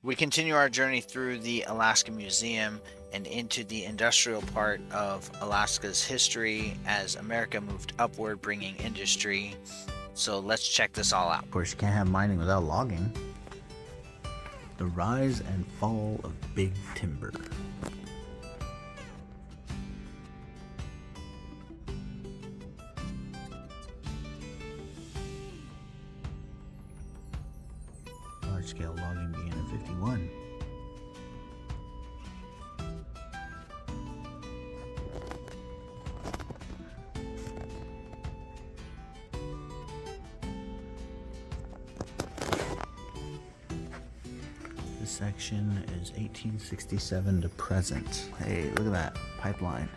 We continue our journey through the Alaska Museum and into the industrial part of Alaska's history as America moved upward, bringing industry. So let's check this all out. Of course, you can't have mining without logging. The rise and fall of big timber. Large-scale logging began in 51. This section is 1867 to present. Hey, look at that pipeline.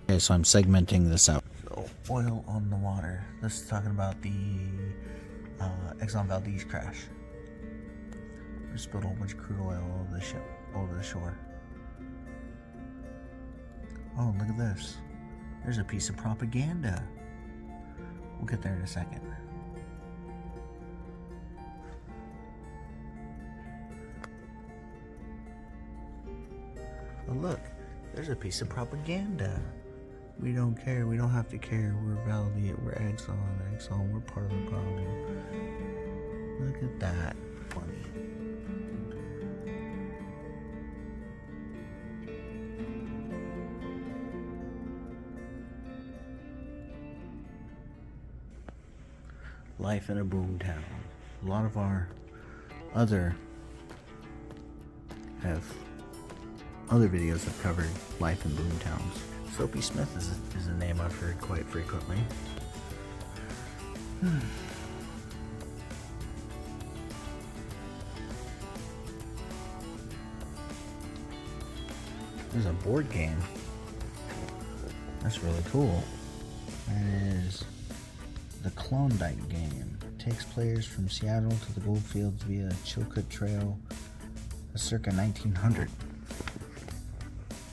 Okay, so I'm segmenting this out. So, oil on the water. This is talking about the Exxon Valdez crash. We spilled a whole bunch of crude oil over the ship, over the shore. Oh, look at this. There's a piece of propaganda. We'll get there in a second. Oh, look. There's a piece of propaganda. We don't care. We don't have to care. We're Valdez. We're Exxon. Exxon. We're part of the problem. Look at that. Funny. Life in a boom town. A lot of our other videos have covered life in boom towns. Soapy Smith is a name I've heard quite frequently. There's a board game. That's really cool. That is the Klondike game. It takes players from Seattle to the Goldfields via Chilkoot Trail, circa 1900.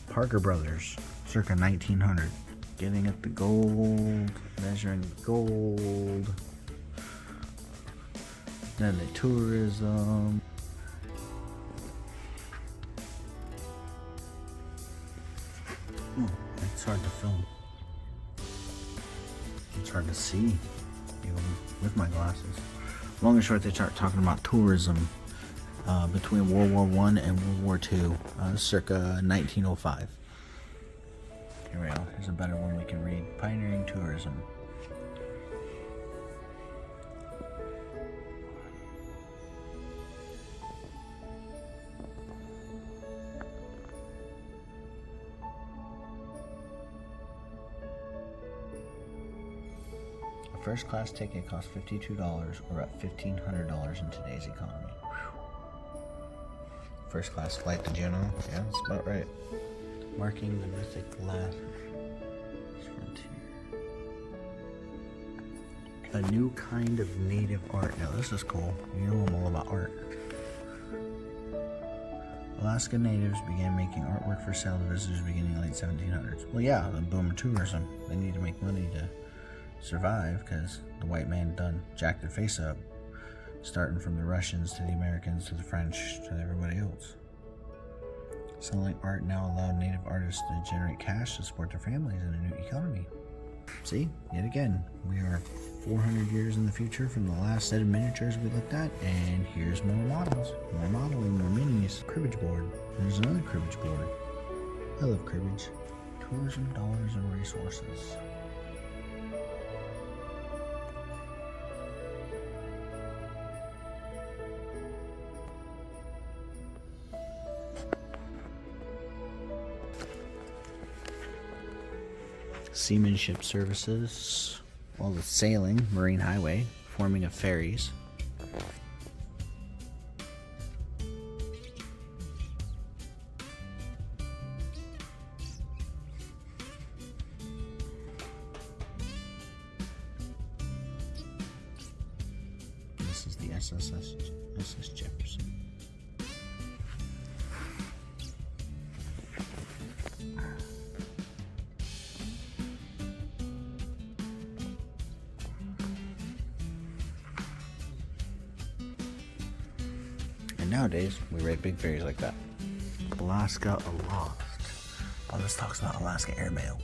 Parker Brothers, circa 1900. Getting at the gold, measuring the gold. Then the tourism. It's hard to film. It's hard to see, even with my glasses. Long and short, they start talking about tourism between World War I and World War II, circa 1905. Here we go. Here's a better one we can read. Pioneering tourism. A first class ticket costs $52 or about $1,500 in today's economy. First class flight to Juneau. Yeah, that's about right. Marking the mythic last frontier. A new kind of native art. Now this is cool. You know I'm all about art. Alaska natives began making artwork for sale to visitors beginning in the late 1700s. Well, yeah, the boom of tourism. They need to make money to survive because the white man done jacked their face up, starting from the Russians to the Americans to the French to everybody else. Selling art now allowed native artists to generate cash to support their families in a new economy. See, yet again, we are 400 years in the future from the last set of miniatures we looked at, and here's more models, more modeling, more minis. Cribbage board. There's another cribbage board. I love cribbage. Tourism, dollars, and resources. Seamanship services, well, the sailing, marine highway, forming of ferries. SS Jefferson. And nowadays, we rate big ferries like that. Alaska Aloft. Oh, this talks about Alaska airmail.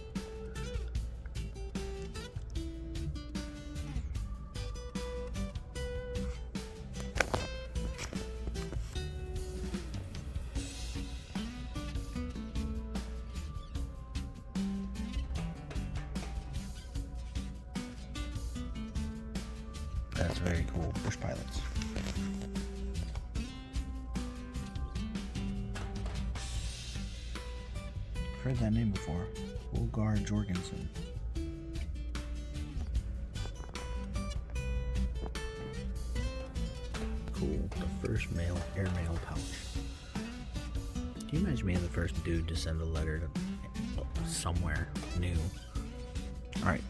That's very cool. Bush pilots. I've heard that name before. Wolgar Jorgensen. Cool. The first male airmail pouch. Can you imagine being the first dude to send a letter to somewhere new? Alright.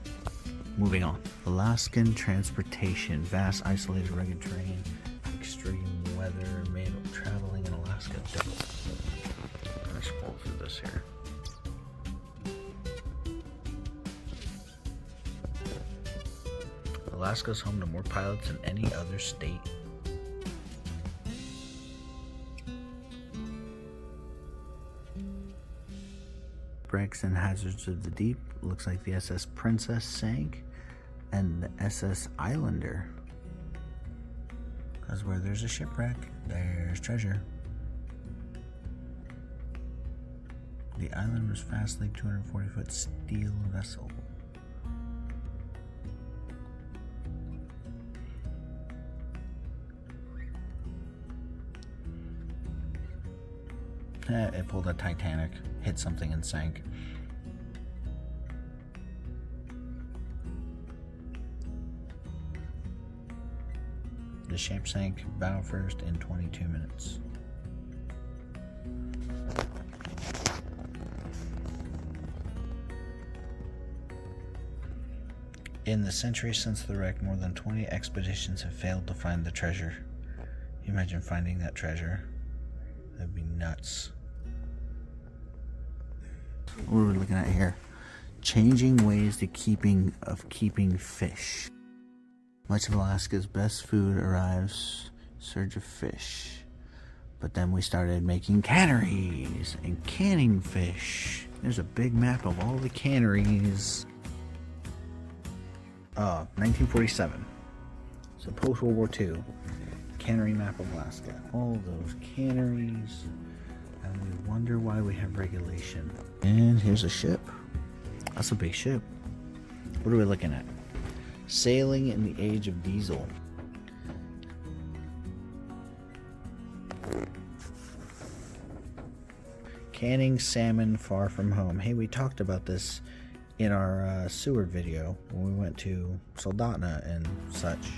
Moving on. Alaskan transportation. Vast, isolated, rugged terrain. Extreme weather made traveling in Alaska difficult. Let's scroll through this here. Alaska is home to more pilots than any other state. Shipwrecks and hazards of the deep. Looks like the SS Princess sank, and the SS Islander. Because where there's a shipwreck, there's treasure. The Islander's Fast Lake 240-foot steel vessel. It pulled a Titanic, hit something and sank. The ship sank bow first in 22 minutes. In the century since the wreck, more than 20 expeditions have failed to find the treasure. Can you imagine finding that treasure? That'd be nuts. What are we looking at here? Changing ways to keeping fish. Much of Alaska's best food arrives surge of fish. But then we started making canneries and canning fish. There's a big map of all the canneries. 1947. So post-World War II. Cannery map of Alaska. All those canneries. And we wonder why we have regulation. And here's a ship. That's a big ship. What are we looking at? Sailing in the age of diesel. Canning salmon far from home. Hey, we talked about this in our Seward video when we went to Soldotna and such.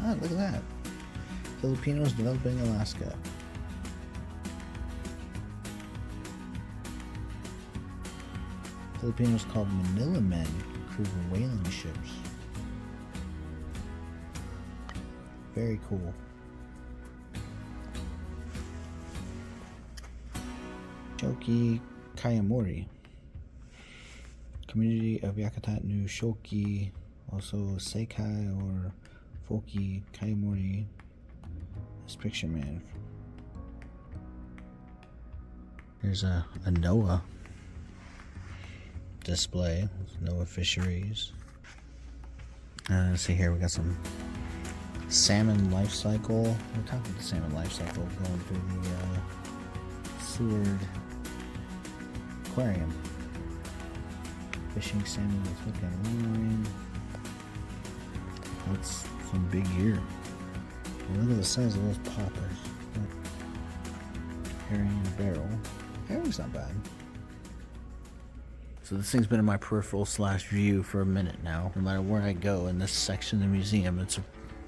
Ah, look at that. Filipinos developing Alaska. Filipinos called Manila men crew whaling ships. Very cool. Shoki Kayamori. Community of Yakutat New Shoki, also Seikai or Foki Kayamori. This picture, man. There's a NOAA display. NOAA fisheries. Let's see here, we got some salmon life cycle. We're talking the salmon life cycle going through the Seward aquarium. Fishing salmon with hook and line. That's some big gear. And look at the size of those poppers. Herring in a barrel. Herring's not bad. So this thing's been in my peripheral / view for a minute now. No matter where I go in this section of the museum, it's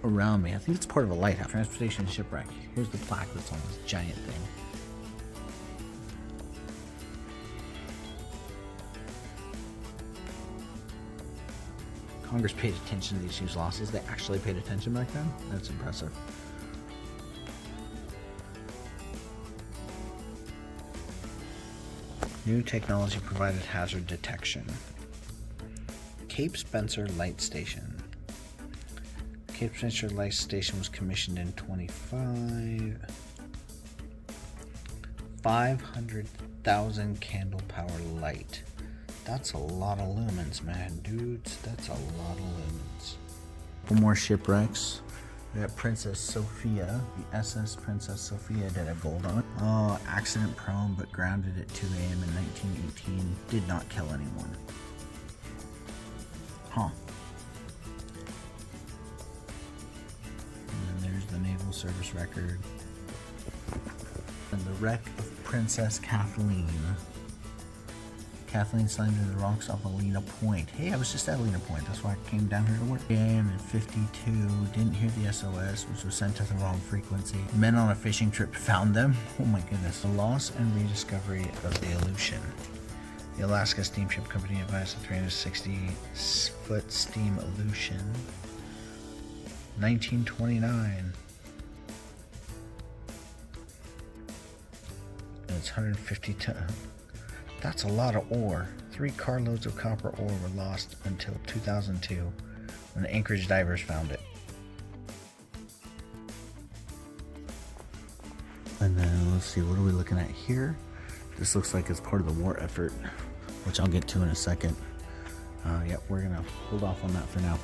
around me. I think it's part of a lighthouse. Transportation shipwreck. Here's the plaque that's on this giant thing. Congress paid attention to these huge losses. They actually paid attention back then. That's impressive. New technology provided hazard detection. Cape Spencer Light Station. Cape Spencer Light Station was commissioned in 500,000 candle power light. That's a lot of lumens, man, dudes. That's a lot of lumens. One more shipwrecks. We got Princess Sophia. The SS Princess Sophia did a gold on. Oh, accident prone but grounded at 2 a.m. in 1918. Did not kill anyone. Huh. And then there's the Naval Service record. And the wreck of Princess Kathleen. Kathleen slammed into the rocks off Alina Point. Hey, I was just at Alina Point. That's why I came down here to work. AM in 52. Didn't hear the SOS, which was sent to the wrong frequency. Men on a fishing trip found them. Oh my goodness. The loss and rediscovery of the Aleutian. The Alaska Steamship Company advised the 360-foot steam Aleutian. 1929. And it's 150 tons. That's a lot of ore. 3 carloads of copper ore were lost until 2002 when Anchorage divers found it. And then let's see, what are we looking at here? This looks like it's part of the war effort, which I'll get to in a second. Yep, we're gonna hold off on that for now.